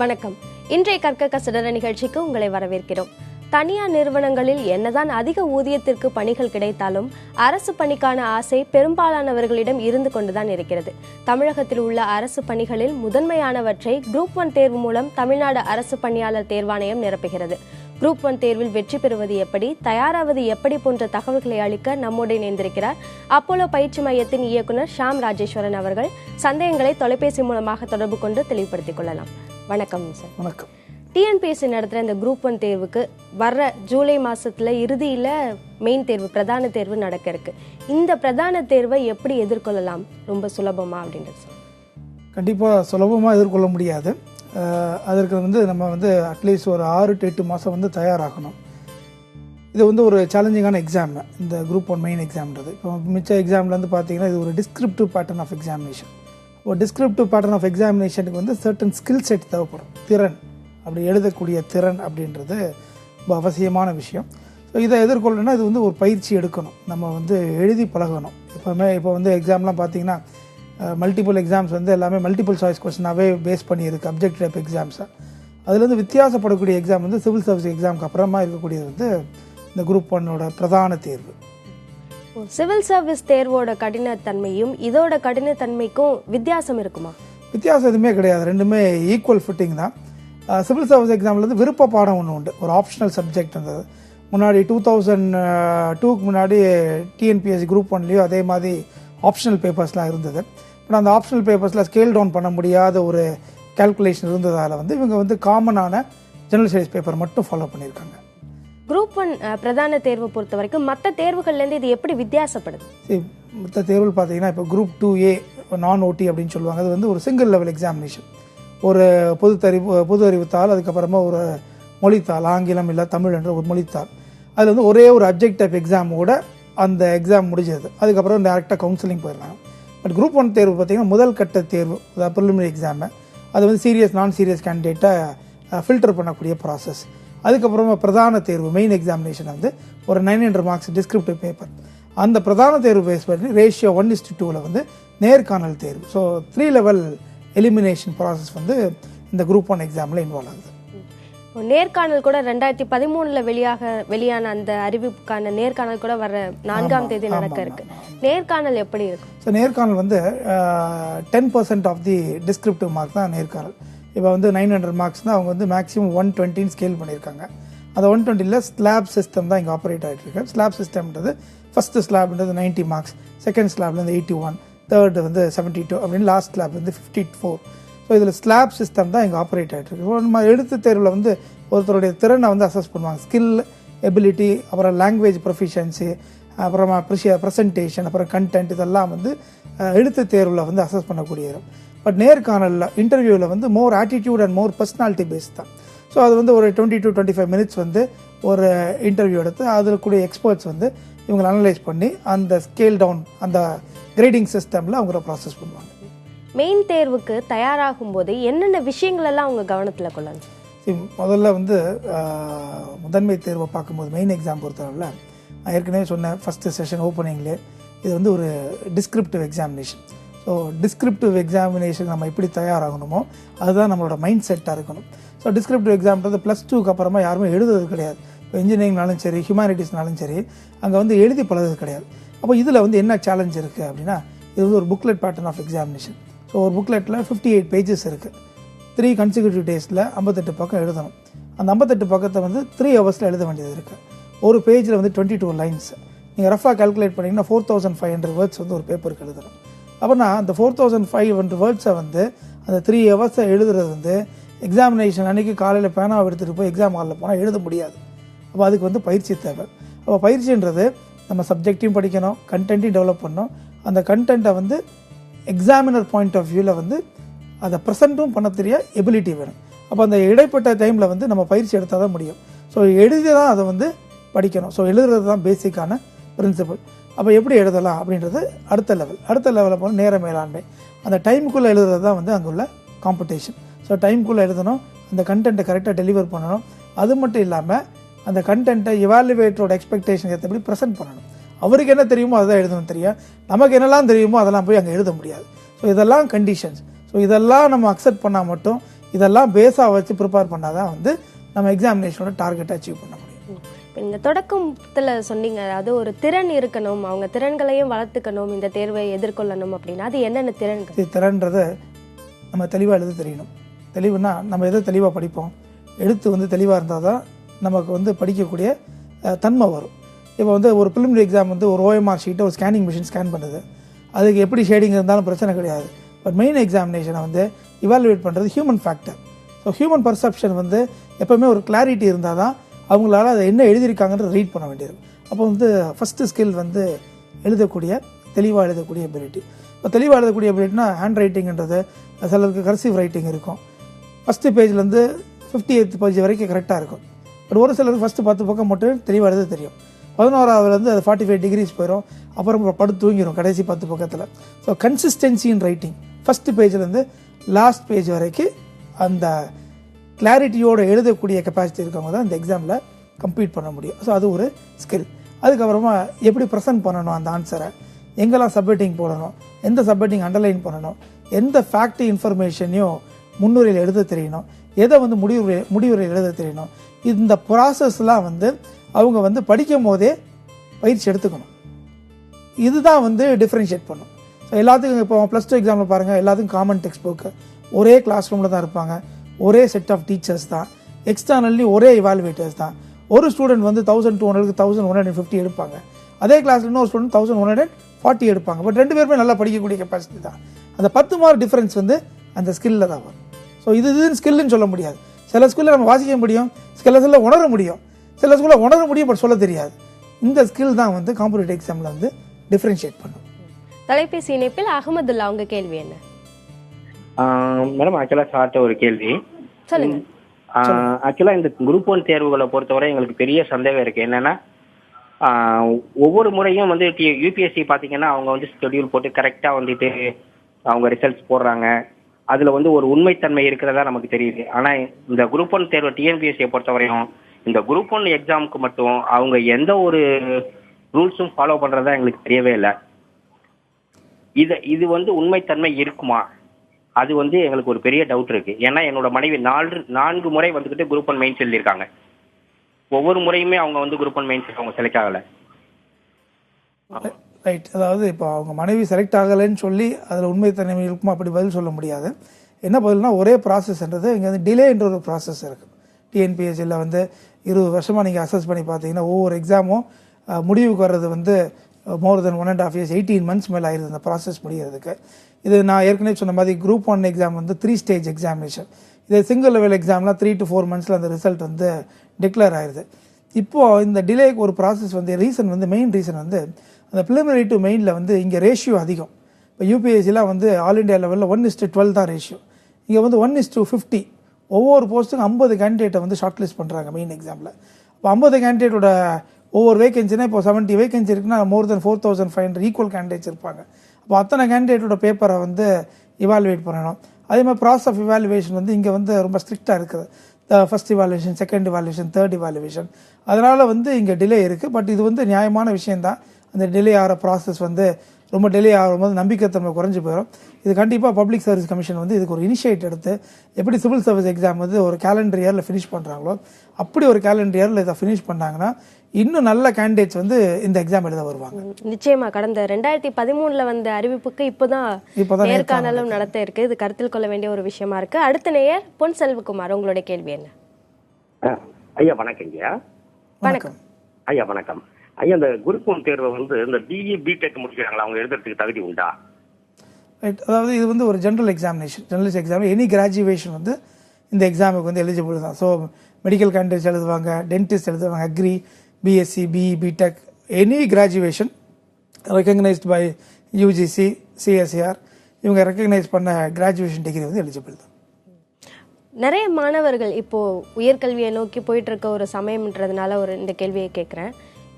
வணக்கம். இன்றைய கற்க கசடர நிகழ்ச்சிக்கு உங்களை வரவேற்கிறோம். தனியார் நிறுவனங்களில் என்னதான் அதிக ஊதியத்திற்கு பணிகள் கிடைத்தாலும் அரசு பணிக்கான ஆசை பெரும்பாலானவர்களிடம் இருந்து கொண்டுதான் இருக்கிறது. தமிழகத்தில் உள்ள அரசு பணிகளில் முதன்மையானவற்றை குரூப் 1 தேர்வு மூலம் தமிழ்நாடு அரசு பணியாளர் தேர்வாணையம் நிரப்புகிறது. குரூப் 1 தேர்வில் வெற்றி பெறுவது எப்படி, தயாராவது எப்படி போன்ற தகவல்களை அளிக்க நம்மோடு இணைந்திருக்கிறார் அப்போலோ பயிற்சி மையத்தின் இயக்குனர் ஷாம் ராஜேஸ்வரன் அவர்கள். சந்தேகங்களை தொலைபேசி மூலமாக தொடர்பு கொண்டு தெளிவுபடுத்திக் கொள்ளலாம். வணக்கம் சார். வணக்கம். டிஎன்பிஎஸ்சி நடத்துகிற இந்த குரூப் 1 தேர்வுக்கு வர்ற ஜூலை மாதத்தில் இறுதியில் மெயின் தேர்வு பிரதான தேர்வு நடக்க இருக்கு. இந்த பிரதான தேர்வை எப்படி எதிர்கொள்ளலாம்? ரொம்ப சுலபமா அப்படின்றது சார்? கண்டிப்பாக சுலபமாக எதிர்கொள்ள முடியாது. அதற்கு நம்ம அட்லீஸ்ட் ஒரு 6 to 8 மாதம் தயாராகணும். இது ஒரு சேலஞ்சிங்கான எக்ஸாம், இந்த குரூப் 1 மெயின் எக்ஸாம்ன்றது. இப்போ மிச்ச எக்ஸாமில் பார்த்தீங்கன்னா இது ஒரு டிஸ்கிரிப்டிவ் பேட்டர்ன் ஆஃப் எக்ஸாமினேஷன். ஒரு டிஸ்கிரிப்டிவ் பேட்டர்ன் ஆஃப் எக்ஸாமினேஷனுக்கு சர்டன் ஸ்கில் செட் தேவைப்படும். திறன், அப்படி எழுதக்கூடிய திறன் அப்படின்றது ரொம்ப அவசியமான விஷயம். ஸோ இதை எதிர்கொள்ளணும்னா இது ஒரு பயிற்சி எடுக்கணும். நம்ம எழுதி பழகணும். இப்போ எக்ஸாம்லாம் பார்த்தீங்கன்னா மல்டிபிள் எக்ஸாம்ஸ் எல்லாமே மல்டிபிள் சாய்ஸ் கொஸ்டினாகவே பேஸ் பண்ணியிருக்கு, அப்ஜெக்ட் டைப் எக்ஸாம்ஸை. அதுலேருந்து வித்தியாசப்படக்கூடிய எக்ஸாம் சிவில் சர்வீஸ் எக்ஸாமுக்கு அப்புறமா இருக்கக்கூடியது இந்த குரூப் 1 பிரதான தேர்வு. சிவில் சர்வீஸ் தேர்வோட கடினத்தன்மையும் இதோட கடினத்தன்மைக்கும் வித்தியாசம் இருக்குமா? வித்தியாசம் எதுவுமே கிடையாது, ரெண்டுமே ஈக்குவல் ஃபிட்டிங் தான். சிவில் சர்வீஸ் எக்ஸாமில் விருப்ப பாடம் ஒன்று உண்டு, ஒரு ஆப்ஷனல் சப்ஜெக்ட் இருந்தது. முன்னாடி 2002க்கு முன்னாடி டிஎன்பிஎஸ்சி குரூப் 1லேயும் அதே மாதிரி ஆப்ஷனல் பேப்பர்ஸ்லாம் இருந்தது. பட் அந்த ஆப்ஷனல் பேப்பர்ஸில் ஸ்கேல் டவுன் பண்ண முடியாத ஒரு கால்குலேஷன் இருந்ததால் இவங்க காமனான ஜெனரல் ஸ்டடீஸ் பேப்பர் மட்டும் ஃபாலோ பண்ணியிருக்காங்க. குரூப் 1 பிரதான தேர்வை பொறுத்த வரைக்கும் மற்ற தேர்வுகள்லேருந்து இது எப்படி வித்தியாசப்படுது? மற்ற தேர்வுகள் பார்த்தீங்கன்னா இப்போ குரூப் 2A நான் ஓடி அப்படின்னு சொல்லுவாங்க. அது ஒரு சிங்கிள் லெவல் எக்ஸாமினேஷன். ஒரு பொது அறிவுத்தாள், அதுக்கப்புறமா ஒரு மொழித்தாள், ஆங்கிலம் இல்லை தமிழ் என்ற ஒரு மொழித்தாள். அதில் ஒரே ஒரு அப்ஜெக்ட் டைப் எக்ஸாமோட அந்த எக்ஸாம் முடிஞ்சது. அதுக்கப்புறம் டேரெக்டாக கவுன்சிலிங் போயிடலாம். பட் குரூப் 1 தேர்வு பார்த்தீங்கன்னா முதல் கட்ட தேர்வு, அதாவது ப்ரிலிமினரி எக்ஸாமு. அது சீரியஸ் நான் சீரியஸ் கேண்டிடேட்டை ஃபில்டர் பண்ணக்கூடிய ப்ராசஸ். அதுக்கப்புறமா பிரதான தேர்வு மெயின் எக்ஸாமினேஷன் ஒரு 900 மார்க்ஸ் டிஸ்கிரிப்டிவ் பேப்பர். அந்த பிரதான தேர்வு பேஸ் பண்ணி ரேஷியோ 1:2 நேர்காணல் தேர்வு. ஸோ 3 லெவல் எலிமினேஷன் ப்ராசஸ் இந்த குரூப் 1 எக்ஸாமில் இன்வால்வ் ஆகுது. நேர்காணல் கூட 2013 வெளியான அந்த அறிவிப்புக்கான நேர்காணல் கூட வர 4ஆம் தேதி நடக்க இருக்கு. நேர்காணல் எப்படி இருக்கும்? ஸோ நேர்காணல் 10% ஆஃப் தி டிஸ்கிரிப்டிவ் மார்க் தான் நேர்காணல். இப்போ 900 மார்க்ஸ் தான் அவங்க மேக்ஸிமம் 120 ஸ்கேல் பண்ணியிருக்காங்க. அந்த 120ல் ஸ்லாப் சிஸ்டம் தான் இங்கே ஆப்ரேட் ஆகிட்டு இருக்கு. ஸ்லாப் சிஸ்டம்ன்றது ஃபர்ஸ்ட் ஸ்லாப்ன்றது 90 மார்க்ஸ், செகண்ட் ஸ்லாப்லேருந்து 81, தேர்டு 72 அப்படின்னு, லாஸ்ட் ஸ்லாப் 54. ஸோ இதில் ஸ்லாப் சிஸ்டம் தான் இங்கே ஆப்ரேட் ஆகிட்டு இருக்கு. நம்ம எழுத்து தேர்வில் ஒருத்தருடைய திறனை அசஸ் பண்ணுவாங்க. ஸ்கில், எபிலிட்டி, அப்புறம் லாங்குவேஜ் ப்ரொஃபிஷியன்சி, அப்புறமா ப்ரெசன்டேஷன், அப்புறம் கண்டென்ட், இதெல்லாம் எழுத்து தேர்வில் அசஸ் பண்ணக்கூடியது. பட் நேர்காணலில் இன்டர்வியூவில் more attitude and more personality base தான். ஸோ அது ஒரு 20 to 25 மினிட்ஸ் ஒரு இன்டர்வியூ எடுத்து அதில் கூடிய எக்ஸ்பர்ட்ஸ் இவங்களை அனலைஸ் பண்ணி அந்த ஸ்கேல் டவுன், அந்த கிரேடிங் சிஸ்டமில் அவங்கள ப்ராசஸ் பண்ணுவாங்க. மெயின் தேர்வுக்கு தயாராகும் போது என்னென்ன விஷயங்கள் எல்லாம் அவங்க கவனத்தில் கொள்ளணும்? முதல்ல முதன்மை தேர்வை பார்க்கும்போது மெயின் எக்ஸாம் பொறுத்தவரை நான் ஏற்கனவே சொன்னேன் ஃபஸ்ட்டு செஷன் ஓப்பனிங்லேயே, இது ஒரு descriptive examination. So descriptive examination நம்ம எப்படி தயாராகணுமோ அதுதான் நம்மளோட மைண்ட் செட்டாக இருக்கணும். ஸோ டிஸ்கிரிப்டிவ் எக்ஸாம்ன்றது +2க்கு அப்புறமா யாருமே எழுதுறது கிடையாது. இப்போ இன்ஜினியரிங்னாலும் சரி, ஹியூமானிட்டிஸ்னாலும் சரி, அங்கே எழுதி பழகிறது கிடையாது. அப்போ இதில் என்ன சேலஞ்ச் இருக்குது அப்படின்னா, இது ஒரு booklet pattern of examination. So ஒரு புக்லெட்டில் 58 பேஜஸ் இருக்குது. 3 கன்சிக்யூட்டிவ் டேஸில் 58 பக்கம் எழுதணும். அந்த 58 பக்கத்தை 3 ஹவர்ஸில் எழுத வேண்டியது இருக்குது. ஒரு பேஜில் 22 லைன்ஸ். நீங்கள் ரஃபாக கால்குலேட் பண்ணிங்கன்னா 4500 வேர்ட்ஸ் ஒரு பேப்பருக்கு எழுதணும். அப்படின்னா அந்த 4500 வேர்ட்ஸை அந்த 3 ஹவர்ஸை எழுதுறது எக்ஸாமினேஷன் அன்றைக்கி காலையில் பேனாவை எடுத்துகிட்டு போய் எக்ஸாம் ஹாலில் போனால் எழுத முடியாது. அப்போ அதுக்கு பயிற்சி தேவை. அப்போ பயிற்சின்றது நம்ம சப்ஜெக்டையும் படிக்கணும், கண்டென்ட்டையும் டெவலப் பண்ணணும். அந்த கண்டென்ட்டை எக்ஸாமினர் பாயிண்ட் ஆஃப் வியூவில் அதை ப்ரெசென்ட்டும் பண்ண தெரிய எபிலிட்டி வேணும். அப்போ அந்த இடைப்பட்ட டைமில் நம்ம பயிற்சி எடுத்தால் தான் முடியும். ஸோ எழுதி தான் அதை படிக்கணும். ஸோ எழுதுறது தான் பேசிக்கான பிரின்சிபல். அப்போ எப்படி எழுதலாம் அப்படின்றது அடுத்த லெவலில் போனால் நேர மேலாண்மை. அந்த டைமுக்குள்ளே எழுதுறது தான் அங்கே உள்ள காம்படிஷன். ஸோ டைமுக்குள்ளே எழுதணும், அந்த கண்டென்ட்டை கரெக்டாக டெலிவர் பண்ணணும். அது மட்டும் இல்லாமல் அந்த கண்டென்ட்டை எவாலுவேட்டரோட எக்ஸ்பெக்டேஷன் ஏற்றபடி ப்ரெசென்ட் பண்ணணும். அவருக்கு என்ன தெரியுமோ அதுதான் எழுதணும் தெரியும். நமக்கு என்னெல்லாம் தெரியுமோ அதெல்லாம் போய் அங்கே எழுத முடியாது. ஸோ இதெல்லாம் கண்டிஷன்ஸ். ஸோ இதெல்லாம் நம்ம அக்செப்ட் பண்ணால் மட்டும் இதெல்லாம் பேஸாக வச்சு ப்ரிப்பேர் பண்ணால் தான் வந்து நம்ம எக்ஸாமினேஷனோட டார்கெட்டை அச்சீவ் பண்ண முடியும். இப்போ இந்த தொடக்கத்தில் சொன்னீங்க, அதாவது ஒரு திறன் இருக்கணும், அவங்க திறன்களையும் வளர்த்துக்கணும், இந்த தேர்வை எதிர்கொள்ளணும் அப்படின்னா அது என்னென்ன திறன்கள்? இது திறன்றதை நம்ம தெளிவாக எழுத தெரியணும். தெளிவுனா நம்ம எதை தெளிவாக படிப்போம், எழுத்து வந்து தெளிவாக இருந்தால் தான் நமக்கு வந்து படிக்கக்கூடிய தன்மை வரும். இப்போ வந்து ஒரு ப்ரிலிமினரி எக்ஸாம் வந்து ஒரு OMR ஷீட்டை ஒரு ஸ்கேனிங் மிஷின் ஸ்கேன் பண்ணுது, அதுக்கு எப்படி ஷேடிங் இருந்தாலும் பிரச்சனை கிடையாது. பட் மெயின் எக்ஸாமினேஷனை வந்து இவாலுவேட் பண்ணுறது human factor. So human perception வந்து எப்போவுமே ஒரு கிளாரிட்டி இருந்தால் தான் அவங்களால அதை என்ன எழுதியிருக்காங்கன்றது ரீட் பண்ண வேண்டியது. அப்போ வந்து ஃபஸ்ட்டு ஸ்கில் வந்து தெளிவாக எழுதக்கூடிய எபிலிட்டி. இப்போ தெளிவாக எழுதக்கூடிய எபிலிட்டினா ஹேண்ட் ரைட்டிங்கிறது சிலருக்கு கர்சிவ் ரைட்டிங் இருக்கும். ஃபஸ்ட்டு பேஜ்லேருந்து 58th பேஜ் வரைக்கும் கரெக்டாக இருக்கும். பட் ஒரு சிலருக்கு ஃபஸ்ட்டு 10 பக்கம் மட்டும் தெளிவாக எழுத தெரியும். 11ஆவதுலேருந்து அது 45 degrees போயிடும், அப்புறம் படுத்து தூங்கிடும் கடைசி 10 பக்கத்தில். So consistency in writing first பேஜ்லேருந்து லாஸ்ட் பேஜ் வரைக்கும் அந்த கிளாரிட்டியோடு எழுதக்கூடிய கெப்பாசிட்டி இருக்கவங்க தான் இந்த எக்ஸாமில் கம்ப்ளீட் பண்ண முடியும். ஸோ அது ஒரு ஸ்கில். அதுக்கப்புறமா எப்படி ப்ரெசென்ட் பண்ணணும் அந்த ஆன்சரை, எங்கெல்லாம் சப்ஹெட்டிங் போடணும், எந்த சப்ஹெட்டிங் அண்டர்லைன் பண்ணணும், எந்த ஃபேக்ட் இன்ஃபர்மேஷனையும் முன்னுரையில் எழுத தெரியணும், எதை வந்து முடிவுரையில் எழுத தெரியணும். இந்த ப்ராசஸ்லாம் வந்து அவங்க வந்து படிக்கும் போதே பயிற்சி எடுத்துக்கணும். இதுதான் வந்து டிஃப்ரென்ஷியேட் பண்ணும். ஸோ எல்லாத்துக்கும் இப்போ +2 எக்ஸாமில் பாருங்கள், எல்லாத்துக்கும் காமன் டெக்ஸ்ட் புக்கு, ஒரே கிளாஸ் ரூமில் தான் இருப்பாங்க, ஒரே செட் ஆஃப் டீச்சர்ஸ் தான், எக்ஸ்டர்னல்லி ஒரே இவாலுவேட்டர்ஸ் தான். ஒரு ஸ்டூடெண்ட் வந்து 1200க்கு 1150 எடுப்பாங்க, அதே கிளாஸில் இன்னொரு ஸ்டூடெண்ட் 1140 எடுப்பாங்க. பட் 2 பேருமே நல்லா படிக்கக்கூடிய கெப்பாசிட்டி தான். அந்த 10 மார்க் டிஃப்ரென்ஸ் வந்து அந்த ஸ்கில்லில் தான் வரும். ஸோ இதுன்னு ஸ்கில்லுன்னு சொல்ல முடியாது. சில ஸ்கில்லை நம்ம வாசிக்க முடியும், சில ஸ்கில்லை உணர முடியும், சில ஸ்கில்லை உணர முடியும் பட் சொல்ல தெரியாது. இந்த ஸ்கில் தான் வந்து காம்படிட்டிவ் எக்ஸாமில் வந்து டிஃப்ரென்ஷியேட் பண்ணும். தொலைபேசி இணைப்பில் அகமதுல்லா, உங்க கேள்வி என்ன? மேடம், ஆக்சுவலாக சார்ட்ட ஒரு கேள்வி. சொல்லுங்க. ஆக்சுவலாக இந்த குரூப் 1 தேர்வுகளை பொறுத்தவரை எங்களுக்கு பெரிய சந்தேகம் இருக்கு. என்னன்னா, ஒவ்வொரு முறையும் வந்து UPSC பார்த்தீங்கன்னா அவங்க வந்து ஷெட்யூல் போட்டு கரெக்டாக வந்துட்டு அவங்க ரிசல்ட்ஸ் போடுறாங்க. அதில் வந்து ஒரு உண்மைத்தன்மை இருக்கிறதா நமக்கு தெரியுது. ஆனால் இந்த குரூப் 1 தேர்வு TNPSC பொறுத்தவரையும் இந்த குரூப் 1 எக்ஸாமுக்கு மட்டும் அவங்க எந்த ஒரு ரூல்ஸும் ஃபாலோ பண்ணுறதா எங்களுக்கு தெரியவே இல்லை. இது வந்து உண்மைத்தன்மை இருக்குமா? அது வந்து எங்களுக்கு ஒரு பெரிய டவுட் இருக்கு. ஏன்னா என்னோட மனைவி 4 முறை வந்துக்கிட்டு குரூப் 1 மெயின்ஸ் எழுதியிருக்காங்க. ஒவ்வொரு முறையுமே அவங்க வந்து குரூப் 1 மெயின்ஸ் அவங்க செலக்ட் ஆகலை. ரைட். அதாவது இப்போ அவங்க மனைவி செலக்ட் ஆகலைன்னு சொல்லி அதில் உண்மைத்தன்மை இருக்குமா அப்படி பதில் சொல்ல முடியாது. என்ன பதில்னா, ஒரே ப்ராசஸ்ன்றது இங்கே வந்து டிலேன்ற ஒரு ப்ராசஸ் இருக்குது. TNPSCயில் வந்து 20 வருஷமாக நீங்கள் அசஸ் பண்ணி பார்த்தீங்கன்னா ஒவ்வொரு எக்ஸாமும் முடிவுக்கு வர்றது வந்து மோர் தென் 1.5 years 18 months மேலே ஆயிடுது அந்த ப்ராசஸ் முடிகிறதுக்கு. இது நான் ஏற்கனவே சொன்ன மாதிரி குரூப் 1 எக்ஸாம் வந்து 3 stage எக்ஸாமினேஷன். இது சிங்கிள் லெவல் எக்ஸாம்லாம் 3 to 4 months அந்த ரிசல்ட் வந்து டிக்ளேர் ஆயிடுது. இப்போது இந்த டிலேக்கு ஒரு ப்ராசஸ் வந்து ரீசன் வந்து மெயின் ரீசன் வந்து அந்த ப்ரிலிமினரி டு மெயினில் வந்து இங்கே ரேஷியோ அதிகம். இப்போ UPSCலாம் வந்து ஆல் இண்டியா லெவலில் 1:12 தான் ரேஷியோ. இங்கே வந்து 1:50. ஒவ்வொரு போஸ்ட்டுக்கும் 50 கேண்டிடேட்டை வந்து ஷார்ட் லிஸ்ட் பண்ணுறாங்க மெயின் எக்ஸாமில். இப்போ 50 கேண்டிடேட்டோட ஒவ்வொரு வேகன்சினா இப்போ 70 வேகன்சி இருக்குன்னா மோர் தென் 4500 ஈக்குவல் கேண்டிடேட்ஸ் இருப்பாங்க. அப்போ அத்தனை கேண்டிடேட்டோட பேப்பரை வந்து இவாலுவேட் பண்ணணும். அதே மாதிரி ப்ராசஸ் ஆஃப் இவாலுவேஷன் வந்து இங்கே வந்து ரொம்ப ஸ்ட்ரிக்டாக இருக்குது. First evaluation, second evaluation, third evaluation. அதனால் வந்து இங்கே டிலே இருக்குது. பட் இது வந்து நியாயமான விஷயந்தான். அந்த டிலே ஆகிற ப்ராசஸ் வந்து ரொம்ப டிலே ஆகும்போது நம்பிக்கைத்தன்மை குறைஞ்சி போயிடும். இது கண்டிப்பாக பப்ளிக் சர்வீஸ் கமிஷன் வந்து இதுக்கு ஒரு இனிஷியேட் எடுத்து எப்படி சிவில் சர்வீஸ் எக்ஸாம் வந்து ஒரு கேலண்டர் இயரில் ஃபினிஷ் பண்ணுறாங்களோ அப்படி ஒரு கேலண்டர் இயரில் இதை ஃபினிஷ் பண்ணாங்கன்னா இன்னும் நல்ல கேண்டிடேட்ஸ் வந்து இந்த எக்ஸாம் எழுத வருவாங்க. நிச்சயமா கடந்த 2013 வந்த அறிவிப்புக்கு இப்போதான் நேர்காணலும் நடத்த இருக்கு. இது கருத்தில் கொள்ள வேண்டிய ஒரு விஷயமா இருக்கு. அடுத்த நேயர் பொன் செல்வகுமார், உங்களுடைய கேள்வி என்ன? ஐயா வணக்கம். வணக்கம் ஐயா. வணக்கம் ஐயா. இந்த குரூப் 1 தேர்வை வந்து இந்த BE BTech முடிக்கிறாங்களா, அவங்க எழுதுறதுக்கு தகுதி உண்டா? ரைட். அதாவது இது வந்து ஒரு general examination, journalist exam. Any graduation வந்து இந்த எக்ஸாமுக்கு வந்து எலிஜிபிள் தான். ஸோ மெடிக்கல் கேண்டிடேட்ஸ் எழுதுவாங்க, டென்டிஸ்ட் எழுதுவாங்க, agri, BSc, BE, BTech, any graduation recognised by UGC, CSIR இவங்க ரெக்கக்னைஸ் பண்ண கிராஜுவேஷன் டிகிரி வந்து எலிஜிபிள் தான். நிறைய மாணவர்கள் இப்போ உயர்கல்வியை நோக்கி போயிட்டு இருக்க ஒரு சமயம்ன்றதுனால இந்த கேள்வியை கேட்குறேன்.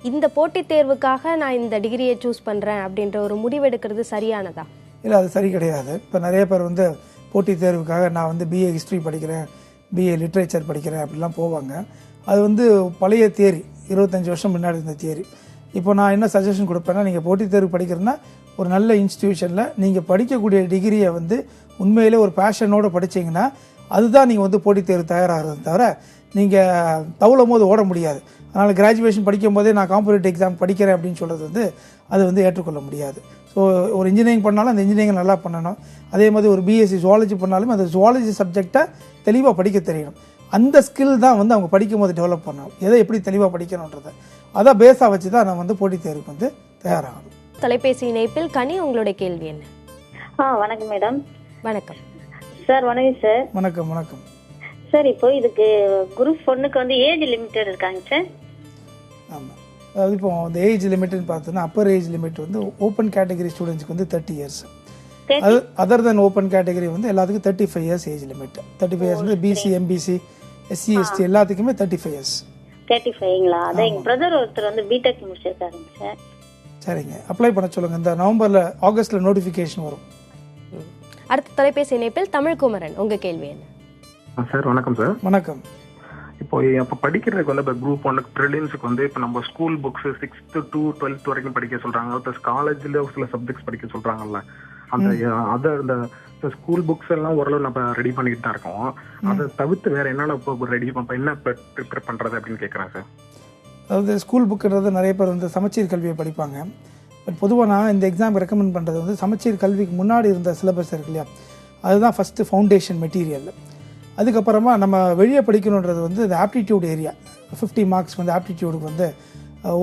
இந்த போட்டித் தேர்வுக்காக நான் இந்த டிகிரியை சூஸ் பண்ணுறேன் அப்படின்ற ஒரு முடிவெடுக்கிறது சரியானதா? இல்லை, அது சரி கிடையாது. இப்போ நிறைய பேர் வந்து போட்டித் தேர்வுக்காக நான் வந்து BA ஹிஸ்ட்ரி படிக்கிறேன், BA லிட்ரேச்சர் படிக்கிறேன் அப்படிலாம் போவாங்க. அது வந்து பழைய தியரி, 25 வருஷம் முன்னாடி இருந்த தியரி. இப்போ நான் என்ன சஜஷன் கொடுப்பேன்னா, நீங்கள் போட்டித் தேர்வு படிக்கிறேன்னா ஒரு நல்ல இன்ஸ்டிடியூஷனில் நீங்கள் படிக்கக்கூடிய டிகிரியை வந்து உண்மையிலே ஒரு பேஷனோடு படித்தீங்கன்னா அதுதான் நீங்கள் வந்து போட்டித் தேர்வு தயாராகிறது தவிர நீங்கள் தவழும் போது ஓட முடியாது. அதனால் கிராஜுவேஷன் படிக்கும் போதே நான் காம்படிட்டிவ் எக்ஸாம் படிக்கிறேன் அப்படின்னு சொல்கிறது வந்து அது வந்து ஏற்றுக்கொள்ள முடியாது. ஸோ ஒரு இன்ஜினியரிங் பண்ணாலும் அந்த இன்ஜினியரிங் நல்லா பண்ணணும். அதே மாதிரி ஒரு பிஎஸ்சி ஜுவாலஜி பண்ணாலும் அந்த ஜுவாலஜி சப்ஜெக்டை தெளிவாக படிக்க தெரியணும். அந்த ஸ்கில் தான் வந்து அவங்க படிக்கும் போது டெவலப் பண்ணணும். எதை எப்படி தெளிவாக படிக்கணுன்றதை அதை பேஸாக வச்சு தான் நான் வந்து போட்டித் தேர்வுக்கு வந்து தயாராகணும். தொலைபேசி இணைப்பில் கனி, உங்களுடைய கேள்வி என்ன? வணக்கம் மேடம். வணக்கம் சார். வணக்கம் சார். வணக்கம். வணக்கம் சார். இப்போ இதுக்கு குரூப் பொண்ணுக்கு வந்து ஏஜ் லிமிட்டட் இருக்காங்க சார்? ஆமாம். அதாவது இப்போ இந்த ஏஜ் லிமிட்னு பார்த்தோன்னா அப்பர் ஏஜ் லிமிட் வந்து ஓப்பன் கேட்டகரி ஸ்டூடெண்ட்ஸ்க்கு வந்து 30 இயர்ஸ். அது அதர் தென் ஓப்பன் கேட்டகரி வந்து எல்லாத்துக்கும் 35 இயர்ஸ் ஏஜ் லிமிட். 35 இயர்ஸ் வந்து பிசி, எம்பிசி, எஸ்சி, எஸ்டி எல்லாத்துக்குமே 35 இயர்ஸ். 35ங்களா? அதான் எங்கள் பிரதர் ஒருத்தர் வந்து பிடெக் முடிச்சிருக்காருங்க சார். சரிங்க, அப்ளை பண்ண சொல்லுங்கள். இந்த நவம்பரில் ஆகஸ்ட்டில் நோட்டிஃபிகேஷன் வரும். அடுத்த தொலைபேசி இணைப்பில் தமிழ்குமரன், உங்கள் கேள்வி என்ன? சார் வணக்கம் சார். வணக்கம். இப்போ படிக்கிறதுக்கு வந்து இப்போ குரூப் 1 ப்ரிலிம்ஸுக்கு வந்து இப்போ நம்ம school books 6th to 12th வரைக்கும் படிக்க சொல்றாங்க. ப்ளஸ் காலேஜ்ல சில சப்ஜெக்ட்ஸ் படிக்க சொல்றாங்கல்ல, அந்த இந்த ஸ்கூல் புக்ஸ் எல்லாம் ஓரளவு நம்ம ரெடி பண்ணிட்டு தான் இருக்கோம். அதை தவிர்த்து வேற என்னென்ன இப்போ ரெடி என்ன ப்ரிப்பேர் பண்றது அப்படின்னு கேட்குறேன் சார். அதாவது ஸ்கூல் புக்குன்றது நிறைய பேர் வந்து சமச்சீர் கல்வியை படிப்பாங்க. பட் பொதுவாக நான் இந்த எக்ஸாம் ரெக்கமெண்ட் பண்ணுறது வந்து சமச்சீர் கல்விக்கு முன்னாடி இருந்த சிலபஸ் இருக்கு இல்லையா, அதுதான் ஃபஸ்ட்டு ஃபவுண்டேஷன் மெட்டீரியல். அதுக்கப்புறமா நம்ம வெளியே படிக்கணுன்றது வந்து இந்த ஆப்டிடியூட் ஏரியா 50 மார்க்ஸ் வந்து ஆப்டிடியூடுக்கு வந்து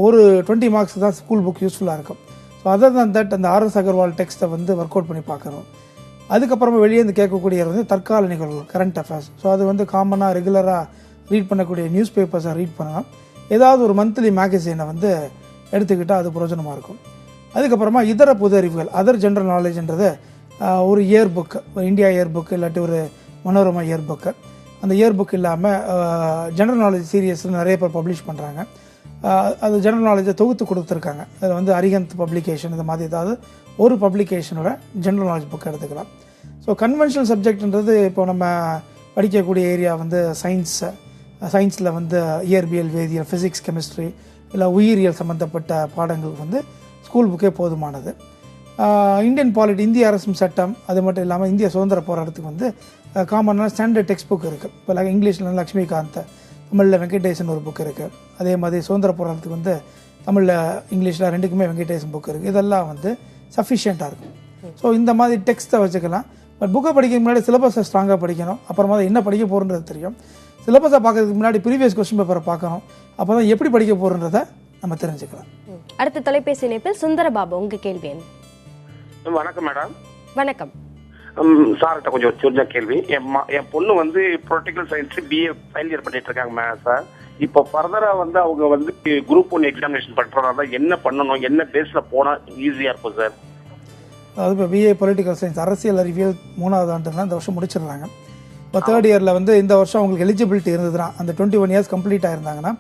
ஒரு 20 மார்க்ஸ் தான் ஸ்கூல் புக் யூஸ்ஃபுல்லாக இருக்கும். ஸோ அதர் தான் தட் அந்த RS அகர்வால் டெக்ஸ்ட்டை வந்து ஒர்க் அவுட் பண்ணி பார்க்கணும். அதுக்கப்புறமா வெளியே இருந்து கேட்கக்கூடிய வந்து தற்கால நிகழ்வுகள், கரண்ட் அஃபேர்ஸ். ஸோ அது வந்து காமனாக ரெகுலராக ரீட் பண்ணக்கூடிய நியூஸ் பேப்பர்ஸை ரீட் பண்ணலாம். ஏதாவது ஒரு மந்த்லி மேகசைனை வந்து எடுத்துக்கிட்டால் அது பிரயோஜனமாக இருக்கும். அதுக்கப்புறமா இதர பொது அறிவுகள், அதர் ஜென்ரல் நாலேஜ்ன்றது ஒரு இயர் புக்கு, ஒரு இந்தியா இயர் புக்கு இல்லாட்டி ஒரு மனோரமா இயர் புக்கு. அந்த இயர் புக் இல்லாமல் ஜென்ரல் நாலேஜ் சீரியஸில் நிறைய பேர் பப்ளிஷ் பண்ணுறாங்க. அது ஜென்ரல் நாலேஜை தொகுத்து கொடுத்துருக்காங்க. அதில் வந்து அரிஹந்த் பப்ளிகேஷன் இந்த மாதிரி ஏதாவது ஒரு பப்ளிகேஷனோட ஜென்ரல் நாலேஜ் புக் எடுத்துக்கலாம். ஸோ கன்வென்ஷனல் சப்ஜெக்ட்ன்றது இப்போ நம்ம படிக்கக்கூடிய ஏரியா வந்து சயின்ஸில் வந்து இயற்பியல், வேதியியல், ஃபிசிக்ஸ், கெமிஸ்ட்ரி இல்லை உயிரியல் சம்மந்தப்பட்ட பாடங்களுக்கு வந்து ஸ்கூல் புக்கே போதுமானது. இந்தியன் பாலிட்டி, இந்திய அரசும் சட்டம், அது மட்டும் இல்லாமல் இந்திய சுதந்திர போராட்டத்துக்கு வந்து காமனான ஸ்டாண்டர்ட் டெக்ஸ்ட் புக் இருக்குது. இப்போ இங்கிலீஷில் லக்ஷ்மிகாந்த், தமிழில் வெங்கடேசன் ஒரு புக் இருக்குது. அதே மாதிரி சுதந்திர போராட்டத்துக்கு வந்து தமிழில் இங்கிலீஷில் ரெண்டுக்குமே வெங்கடேசன் புக் இருக்குது. இதெல்லாம் வந்து சஃபிஷியண்ட்டாக இருக்கும். ஸோ இந்த மாதிரி டெக்ஸ்ட்டை வச்சுக்கலாம். பட் புக்கை படிக்க முன்னாடி சிலபஸை ஸ்ட்ராங்காக படிக்கணும். அப்புறமா தான் என்ன படிக்க போகிறன்றது தெரியும். சிலபஸை பார்க்கறதுக்கு முன்னாடி ப்ரீவியஸ் கொஸ்டின் பேப்பரை பார்க்கணும். அப்போ தான் எப்படி படிக்க போகிறன்றதை நம்ம தெரிஞ்சுக்கலாம். அடுத்த தொலைபேசி இணைப்பில் சுந்தரபாபு, உங்கள் கேள்வி என்ன? வணக்கம் மேடம். வணக்கம் சார்கிட்ட கொஞ்சம் சின்ன கேள்வி. என் பொண்ணு வந்து political science BA final year பண்ணிட்டு இருக்காங்க சார். இப்போ ஃபர்தரா வந்து அவங்க வந்து குரூப் 1 எக்ஸாமினேஷன் பண்றதால என்ன பண்ணணும், என்ன பேஸ்ல போனா ஈஸியா இருக்கும் சார்? அதாவது இப்போ BA பொலிட்டிக்கல் சயின்ஸ் அரசியல் அறிவியல் 3வது ஆண்டுனா இந்த வருஷம் முடிச்சிடுறாங்க. இப்போ 3rd இயரில் வந்து இந்த வருஷம் அவங்களுக்கு எலிஜிபிலிட்டி இருந்ததுன்னா அந்த 21 இயர்ஸ் கம்ப்ளீட் ஆயிருந்தாங்கன்னா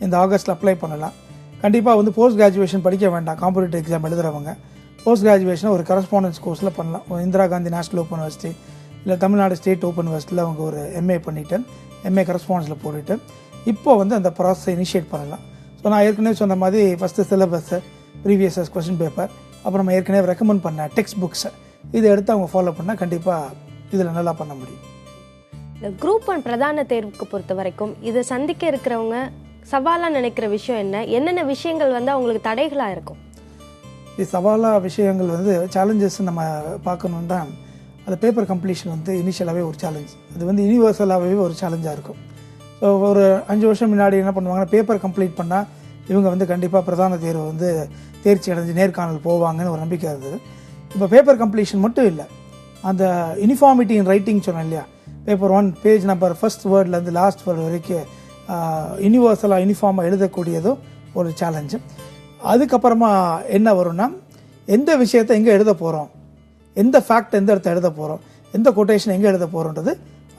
இந்த ஆகஸ்ட்டில் அப்ளை பண்ணலாம். கண்டிப்பாக வந்து போஸ்ட் கிராஜுவேஷன் படிக்க வேண்டாம். காம்படிட்டிவ் எக்ஸாம் எழுதுறவங்க போஸ்ட் கிராஜுவேஷனை ஒரு கரஸ்பாண்டன்ஸ் கோர்ஸில் பண்ணலாம். Indira Gandhi national open university இல்லை தமிழ்நாடு ஸ்டேட் ஓப்பன் யூனிவர்சிட்டியில் அவங்க ஒரு MA பண்ணிவிட்டு MA கரஸ்பாண்டன்ஸில் போட்டுட்டு இப்போ வந்து அந்த ப்ராசஸை இனிஷியேட் பண்ணலாம். ஸோ நான் ஏற்கனவே சொன்ன மாதிரி first syllabus, previous question paper, அப்புறம் நம்ம ஏற்கனவே ரெக்கமெண்ட் பண்ண டெக்ஸ்ட் புக்ஸை இதை எடுத்து அவங்க ஃபாலோ பண்ணால் கண்டிப்பாக இதில் நல்லா பண்ண முடியும். இந்த குரூப் 1 பிரதான தேர்வுக்கு பொறுத்த வரைக்கும் இதை சந்திக்க இருக்கிறவங்க சவாலாக நினைக்கிற விஷயம் என்ன? என்னென்ன விஷயங்கள் வந்து அவங்களுக்கு தடைகளாக இருக்கும்? இது சவாலாக விஷயங்கள் வந்து சேலஞ்சஸ் நம்ம பார்க்கணுன்னா அந்த பேப்பர் கம்ப்ளீஷன் வந்து இனிஷியலாகவே ஒரு சேலஞ்ச். அது வந்து யூனிவர்சலாகவே ஒரு சேலஞ்சாக இருக்கும். ஸோ ஒரு 5 வருஷம் முன்னாடி என்ன பண்ணுவாங்கன்னா பேப்பர் கம்ப்ளீட் பண்ணால் இவங்க வந்து கண்டிப்பாக பிரதான தேர்வு வந்து தேர்ச்சி அடைஞ்சு நேர்காணல் போவாங்கன்னு ஒரு நம்பிக்கை இருந்தது. இப்போ பேப்பர் கம்ப்ளீஷன் மட்டும் இல்லை, அந்த யூனிஃபார்மிட்டி இன் ரைட்டிங் சொன்னேன் இல்லையா, பேப்பர் 1 பேஜ் நம்பர் ஃபர்ஸ்ட் வேர்ட்லேருந்து லாஸ்ட் வேர்டு வரைக்கும் யூனிவர்சலாக யூனிஃபார்மாக எழுதக்கூடியதும் ஒரு சேலஞ்சு. அதுக்கப்புறமா என்ன வரும்னா எந்த விஷயத்தை எங்கே எழுத போகிறோம், எந்த ஃபேக்ட் எந்த இடத்த எழுத போகிறோம், எந்த கொட்டேஷன் எங்கே எழுத போகிறோன்றது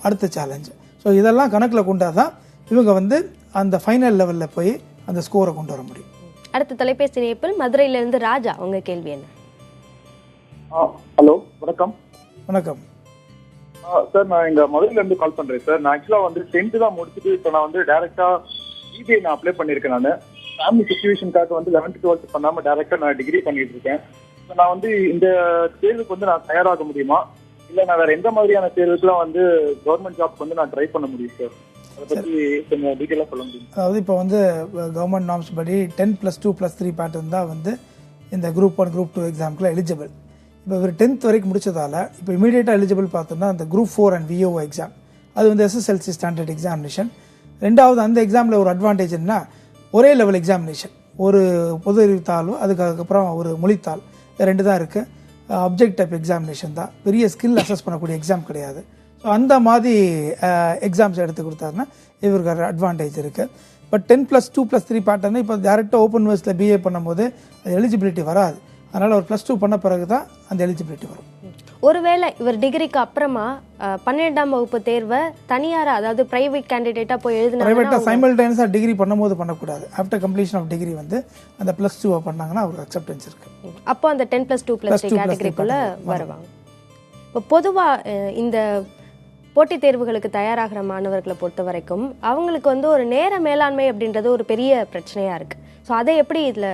அடுத்த சேலஞ்சு. ஸோ இதெல்லாம் கணக்கில் கொண்டால் தான் இவங்க வந்து அந்த ஃபைனல் லெவலில் போய் அந்த ஸ்கோரை கொண்டு வர முடியும். அடுத்த தொலைபேசி இணைப்பில் மதுரையிலிருந்து ராஜா, உங்கள் கேள்வி என்ன? ஹலோ வணக்கம். வணக்கம் சார், நான் எங்கள் மதுரையிலேருந்து கால் பண்ணுறேன் சார். நான் ஆக்சுவலாக வந்து 10th தான் முடிச்சுட்டு இப்போ நான் வந்து டேரெக்டாக CBA நான் அப்ளை பண்ணியிருக்கேன். நான் ஃபேமிலி சிச்சுவேஷனுக்காக வந்து 11th 12th பண்ணாமல் டேரெக்டாக நான் டிகிரி பண்ணிட்டு இருக்கேன். ஸோ நான் வந்து இந்த தேர்வுக்கு வந்து நான் தயாராக முடியுமா? இல்ல நான் வேற எந்த மாதிரியான தேர்வுக்குலாம் வந்து கவர்மெண்ட் ஜாப்க்கு வந்து நான் ட்ரை பண்ண முடியும் சார்? அதை பத்தி கொஞ்சம் டீட்டெயிலாக சொல்ல முடியும்? அதாவது இப்போ வந்து கவர்மெண்ட் நார்ம்ஸ் படி 10+2+3 பேட்டர்ன் தான் வந்து இந்த குரூப் 1 குரூப் 2 எக்ஸாமுக்குள்ள எலிஜிபிள். இப்போ ஒரு 10th வரைக்கும் முடிச்சதால இப்போ இமீடியட்டாக எலிஜிபிள் பார்த்தோம்னா அந்த குரூப் 4 அண்ட் விஓ எக்ஸாம், அது வந்து SSLC ஸ்டாண்டர்ட் எக்ஸாமினேஷன். ரெண்டாவது அந்த எக்ஸாமில் ஒரு அட்வான்டேஜ் என்ன, ஒரே லெவல் எக்ஸாமினேஷன், ஒரு பொது அறிவுத்தாளும் அதுக்கப்புறம் ஒரு மொழித்தாள், ரெண்டு தான் இருக்குது. அப்ஜெக்ட் டைப் எக்ஸாமினேஷன் தான், பெரிய ஸ்கில் அசஸ் பண்ணக்கூடிய எக்ஸாம் கிடையாது. ஸோ அந்த மாதிரி எக்ஸாம்ஸ் எடுத்து கொடுத்தாருன்னா இவருக்கு அட்வான்டேஜ் இருக்குது. பட் 10+2+3 பேட்டர்னு இப்போ டேரெக்டாக ஓப்பன் யூனிவர்சிட்டியில் பிஏ பண்ணும்போது அது எலிஜிபிலிட்டி வராது. அதனால் ஒரு +2 பண்ண பிறகு தான் அந்த எலிஜிபிலிட்டி வரும். ஒருவேளை இவர் டிகிரிக்கு அப்புறமா 12ஆம் வகுப்பு தேர்வை தனியார், அதாவது பிரைவேட் கேண்டிடேட்டா போய் எழுதினா, பிரைவேட்டாக சைமல்டேனியஸாக டிகிரி பண்ணும்போது பண்ணக்கூடாது. ஆஃப்டர் கம்ப்ளீஷன் ஆஃப் டிகிரி வந்து அந்த +2 பண்ணாங்கன்னா அவருக்கு அக்செப்டன்ஸ் இருக்கு. அப்போ அந்த 10+2+3 கேட்டகரிக்குள்ள வருவாங்க. இப்போ பொதுவாக இந்த போட்டித் தேர்வுகளுக்கு தயாராகிற மாணவர்களை பொறுத்த வரைக்கும் அவங்களுக்கு வந்து ஒரு நேர மேலாண்மை அப்படின்றது ஒரு பெரிய பிரச்சனையாக இருக்குது. ஸோ அதை எப்படி இதில்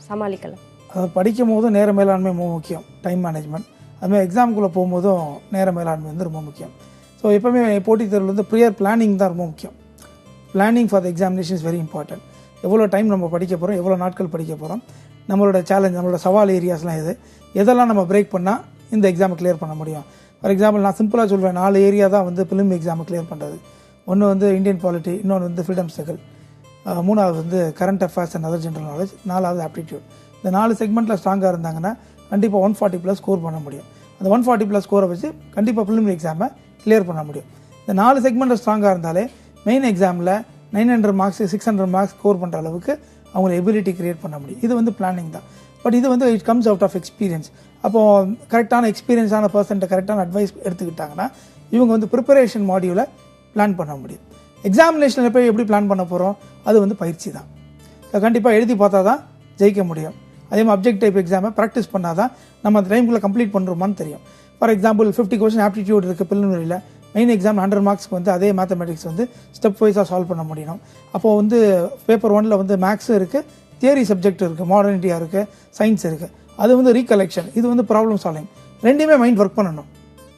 சமாளிக்கலாம்? அது படிக்கும் போதும் நேர மேலாண்மை ரொம்ப முக்கியம், டைம் மேனேஜ்மெண்ட். அதுமாதிரி எக்ஸாமுக்குள்ளே போகும்போதும் நேர மேலாண்மை வந்து ரொம்ப முக்கியம். ஸோ எப்போவுமே போட்டித் தேர்வில் வந்து ப்ரியர் பிளானிங் தான் ரொம்ப முக்கியம். Planning for the examination is very important. எவ்வளோ டைம் நம்ம படிக்க போகிறோம், எவ்வளோ நாட்கள் படிக்க போகிறோம், நம்மளோட சேலஞ்ச், நம்மளோட சவால் ஏரியாஸ்லாம் எது, எதெல்லாம் நம்ம பிரேக் பண்ணால் இந்த எக்ஸாமை கிளியர் பண்ண முடியும். ஃபார் எக்ஸாம்பிள் நான் சிம்பிளாக சொல்வேன், 4 ஏரியா தான் வந்து பிலிம் எக்ஸாமை கிளியர் பண்ணுறது. ஒன்று வந்து இந்தியன் பாலிட்டி, இன்னொன்று வந்து ஃப்ரீடம் ஸ்ட்ரகிள், மூணாவது வந்து current affairs and other general knowledge, 4வது ஆப்டிடியூட். இந்த 4 செக்மெண்ட்டில் ஸ்ட்ராங்காக இருந்தாங்கன்னா கண்டிப்பாக 140+ ஸ்கோர் பண்ண முடியும். அந்த 140+ ஸ்கோரை வச்சு கண்டிப்பாக பிலிம் எக்ஸாமை கிளியர் பண்ண முடியும். இந்த 4 செக்மெண்ட்டில் ஸ்ட்ராங்காக இருந்தாலே மெயின் எக்ஸாமில் 900 மார்க்ஸ் 600 மார்க்ஸ் ஸ்கோர் பண்ணுற அளவுக்கு அவங்கள எபிலிட்டி கிரியேட் பண்ண முடியும். இது வந்து பிளானிங் தான். பட் இது வந்து it comes out of experience. அப்போது கரெக்டான எக்ஸ்பீரியன்ஸான பர்சன்ட்டை கரெக்டான அட்வைஸ் எடுத்துக்கிட்டாங்கன்னா இவங்க வந்து ப்ரிப்பரேஷன் மாடியூலை பிளான் பண்ண முடியும். எக்ஸாமினேஷனில் போய் எப்படி பிளான் பண்ண போகிறோம், அது வந்து பயிற்சி தான். கண்டிப்பாக எழுதி பார்த்தா தான் ஜெயிக்க முடியும். அதே மாதிரி அப்ஜெக்ட் டைப் எக்ஸாமை ப்ராக்டிஸ் பண்ணால் தான் நம்ம அந்த டைமுக்குள்ளே கம்ப்ளீட் பண்ணுறோமான்னு தெரியும். ஃபார் எக்ஸாம்பிள் 50 கொஸ்டின் ஆப்டிடியூட் இருக்குது பிலிமினரியில், மெயின் எக்ஸாம் 100 மார்க்ஸ்க்கு வந்து அதே மேத்தமெட்டிக்ஸ் வந்து ஸ்டெப் வைஸாக சால்வ் பண்ண முடியும். அப்போது வந்து பேப்பர் 1ல் வந்து மேக்ஸும் இருக்குது, தியரி சப்ஜெக்ட் இருக்குது, மாடர்ன் இண்டியா இருக்குது, சயின்ஸ் இருக்குது. அது வந்து ரீகலெக்ஷன், இது வந்து ப்ராப்ளம் சால்விங், ரெண்டுமே மைண்ட் ஒர்க் பண்ணணும்.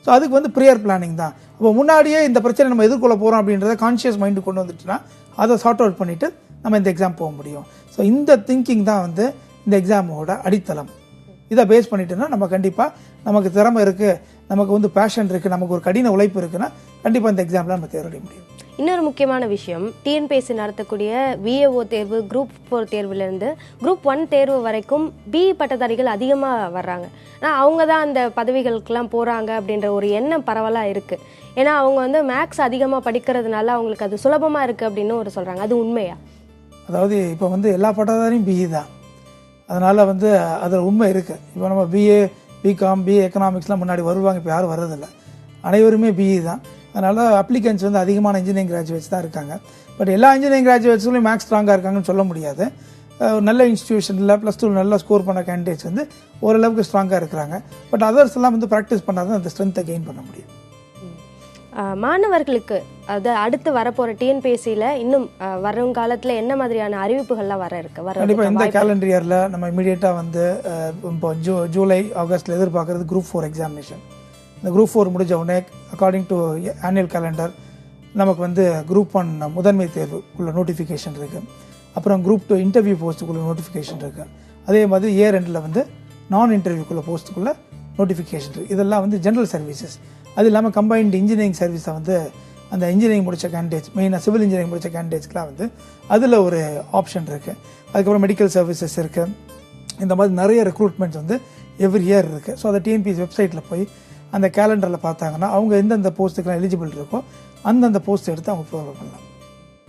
ஸோ அதுக்கு வந்து ப்ரியர் பிளானிங் தான். அப்போ முன்னாடியே இந்த பிரச்சனை நம்ம எதிர்கொள்ள போகிறோம் அப்படின்றத கான்ஷியஸ் மைண்டு கொண்டு வந்துட்டுனா அதை சார்ட் அவுட் பண்ணிவிட்டு நம்ம இந்த எக்ஸாம் போக முடியும். ஸோ இந்த திங்கிங் தான் வந்து இந்த எக்ஸாமோட அடித்தளம். இதை பேஸ் பண்ணிட்டோன்னா நம்ம கண்டிப்பாக நமக்கு திறமை இருக்குது, நமக்கு வந்து பேஷன் இருக்குது, நமக்கு ஒரு கடின உழைப்பு இருக்குன்னா கண்டிப்பாக இந்த எக்ஸாமில் நம்ம தேர்வடைய முடியும். இன்னொரு முக்கியமான விஷயம், டிஎன்பிஎஸ்சி நடத்தக்கூடிய விஏஓ தேர்வு, குரூப் 4 தேர்வுலேருந்து குரூப் 1 தேர்வு வரைக்கும் பிஇ பட்டதாரிகள் அதிகமாக வர்றாங்க. ஆனால் அவங்க தான் அந்த பதவிகளுக்கெல்லாம் போகிறாங்க அப்படின்ற ஒரு எண்ணம் பரவலாக இருக்குது. ஏன்னா அவங்க வந்து மேக்ஸ் அதிகமாக படிக்கிறதுனால அவங்களுக்கு அது சுலபமாக இருக்குது அப்படின்னு ஒரு சொல்கிறாங்க. அது உண்மையா? அதாவது இப்போ வந்து எல்லா பட்டதாரியும் பிஇ தான், அதனால் வந்து அதில் உண்மை இருக்குது. இப்போ நம்ம பிஏ, பிகாம், பிஏ எக்கனாமிக்ஸ்லாம் முன்னாடி வருவாங்க, இப்போ யாரும் வர்றதில்லை, அனைவருமே பிஇ தான். அதனால் அப்ளிகன்ஸ் வந்து அதிகமான இன்ஜினியரிங் கிராஜுவேட்ஸ் தான் இருக்காங்க. பட் எல்லா இன்ஜினியரிங் கிராஜுவேட்ஸ்லையும் மேக்ஸ் ஸ்ட்ராங்காக இருக்காங்கன்னு சொல்ல முடியாது. நல்ல இன்ஸ்டியூஷனில் +2 நல்லா ஸ்கோர் பண்ண கேண்டிடேட்ஸ் வந்து ஓரளவுக்கு ஸ்ட்ராங்காக இருக்கிறாங்க. பட் அதர்ஸ் எல்லாம் வந்து ப்ராக்டிஸ் பண்ணால் தான் அந்த ஸ்ட்ரென்த்தை கெயின் பண்ண முடியும். மாணவர்களுக்கு அது அடுத்து வரப்போகிற டிஎன்பிஎஸ்சியில் இன்னும் வருங்காலத்தில் என்ன மாதிரியான அறிவிப்புகள்லாம் வர இருக்கு? கண்டிப்பாக இந்த கேலண்டர் இயரில் நம்ம இமீடியட்டாக வந்து இப்போ ஜூலை ஆகஸ்ட்டில் எதிர்பார்க்குறது குரூப் 4 எக்ஸாமினேஷன். இந்த குரூப் 4 முடிஞ்ச உடனே அக்கார்டிங் டு ஆனுவல் கேலண்டர் நமக்கு வந்து குரூப் 1 முதன்மை தேர்வுக்குள்ள நோட்டிஃபிகேஷன் இருக்குது. அப்புறம் குரூப் 2 இன்டர்வியூ போஸ்ட்டுக்குள்ள நோட்டிஃபிகேஷன் இருக்குது. அதே மாதிரி இயர் எண்டில் வந்து நான் இன்டர்வியூக்குள்ள போஸ்ட்டுக்குள்ள நோட்டிஃபிகேஷன் இருக்குது. இதெல்லாம் வந்து ஜென்ரல் சர்வீசஸ். அது இல்லாமல் கம்பைன்டு இன்ஜினியரிங் சர்வீஸை வந்து அந்த இன்ஜினியரிங் முடித்த கேண்டிடேட்ஸ், மெயினாக சிவில் இன்ஜினியரிங் முடித்த கேண்டிடேட்ஸ்க்குலாம் வந்து அதில் ஒரு ஆப்ஷன் இருக்குது. அதுக்கப்புறம் மெடிக்கல் சர்வீசஸ் இருக்குது. இந்த மாதிரி நிறைய ரெக்ரூட்மெண்ட்ஸ் வந்து எவ்ரி இயர் இருக்குது. ஸோ அதை டிஎன்பிஎஸ்சி வெப்சைட்டில் போய் அந்த கேலண்டரில் பார்த்தாங்கன்னா அவங்க எந்தெந்த போஸ்ட்டுக்கெல்லாம் எலிஜிபிள் இருக்கோ அந்தந்த போஸ்ட் எடுத்து அவங்க ப்ரோவ் பண்ணலாம்.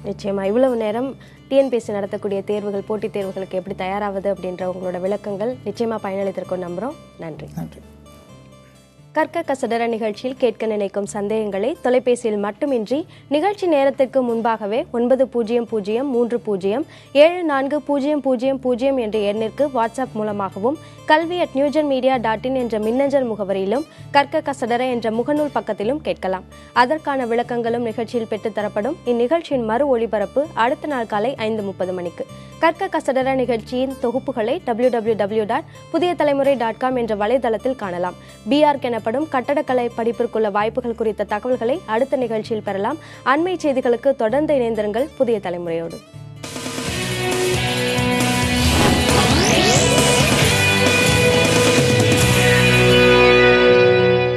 நிச்சயமா இவ்வளவு நேரம் டிஎன்பிஎஸ்சி நடத்தக்கூடிய தேர்வுகள், போட்டித் தேர்வுகளுக்கு எப்படி தயாராகுது அப்படின்ற உங்களோட விளக்கங்கள் நிச்சயமாக பயனளித்திருக்கும் நம்புகிறோம். நன்றி. நன்றி. கற்க கசடர நிகழ்ச்சியில் கேட்க நினைக்கும் சந்தேகங்களை தொலைபேசியில் மட்டுமின்றி நிகழ்ச்சி நேரத்திற்கு முன்பாகவே 9030074000 என்ற எண்ணிற்கு வாட்ஸ்அப் மூலமாகவும் kalvi@newgenmedia.in என்ற மின்னஞ்சல் முகவரியிலும் கற்க கசடர என்ற முகநூல் பக்கத்திலும் கேட்கலாம். அதற்கான விளக்கங்களும் நிகழ்ச்சியில் பெற்றுத்தரப்படும். இந்நிகழ்ச்சியின் மறு ஒளிபரப்பு அடுத்த நாள் காலை 5:30 மணிக்கு. கற்க கசடர நிகழ்ச்சியின் தொகுப்புகளை www.pudiyatalamurai.com என்ற வலைதளத்தில் காணலாம். BRK என எனப்படும் கட்டடக்கலை படிப்பிற்குள்ள வாய்ப்புகள் குறித்த தகவல்களை அடுத்த நிகழ்ச்சியில் பெறலாம். அண்மை செய்திகளுக்கு தொடர்ந்து இணைந்திருங்கள் புதிய தலைமுறையோடு.